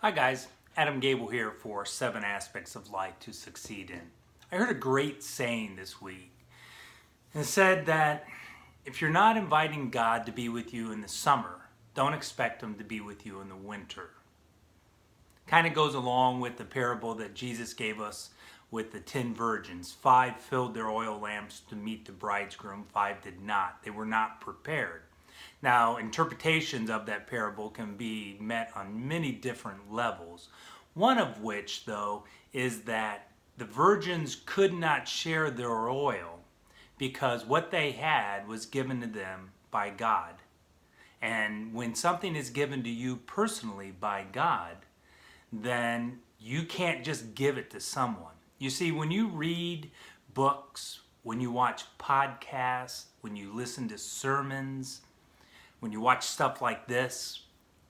Hi guys, Adam Gable here for 7 Aspects of Life to Succeed in. I heard a great saying this week. It said that if you're not inviting God to be with you in the summer, don't expect Him to be with you in the winter. Kind of goes along with the parable that Jesus gave us with the 10 virgins. 5 filled their oil lamps to meet the bridegroom, 5 did not. They were not prepared. Now, interpretations of that parable can be met on many different levels. One of which, though, is that the virgins could not share their oil because what they had was given to them by God. And when something is given to you personally by God, then you can't just give it to someone. You see, when you read books, when you watch podcasts, when you listen to sermons, when you watch stuff like this,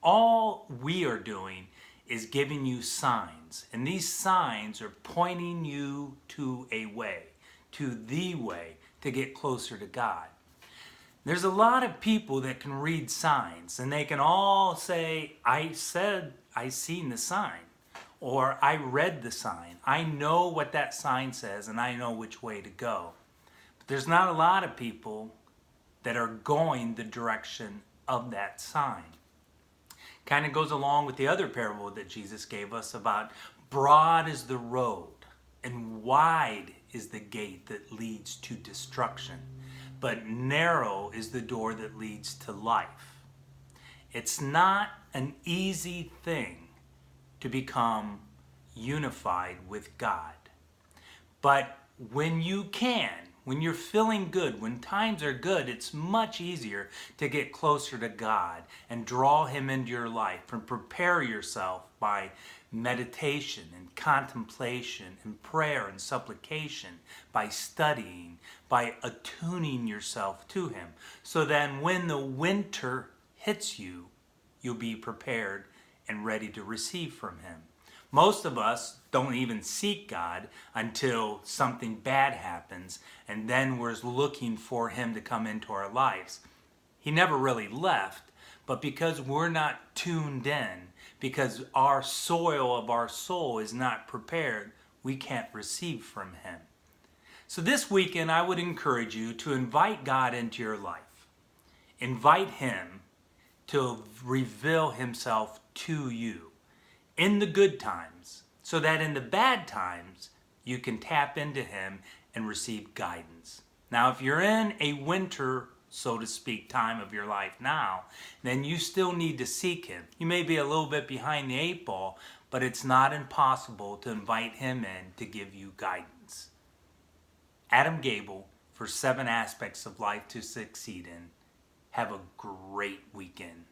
all we are doing is giving you signs. And these signs are pointing you to a way, to the way to get closer to God. There's a lot of people that can read signs and they can all say, I seen the sign, or I read the sign. I know what that sign says and I know which way to go. But there's not a lot of people that are going the direction of that sign. Kind of goes along with the other parable that Jesus gave us about broad is the road and wide is the gate that leads to destruction, but narrow is the door that leads to life. It's not an easy thing to become unified with God. But when you can, when you're feeling good, when times are good, it's much easier to get closer to God and draw Him into your life and prepare yourself by meditation and contemplation and prayer and supplication, by studying, by attuning yourself to Him. So then when the winter hits you, you'll be prepared and ready to receive from Him. Most of us don't even seek God until something bad happens, and then we're looking for Him to come into our lives. He never really left, but because we're not tuned in, because our soil of our soul is not prepared, we can't receive from Him. So this weekend, I would encourage you to invite God into your life. Invite Him to reveal Himself to you in the good times, so that in the bad times you can tap into Him and receive guidance. Now, if you're in a winter, so to speak, time of your life now, then you still need to seek Him. You may be a little bit behind the 8 ball, but it's not impossible to invite Him in to give you guidance. Adam Gable for 7 Aspects of Life to Succeed in. Have a great weekend.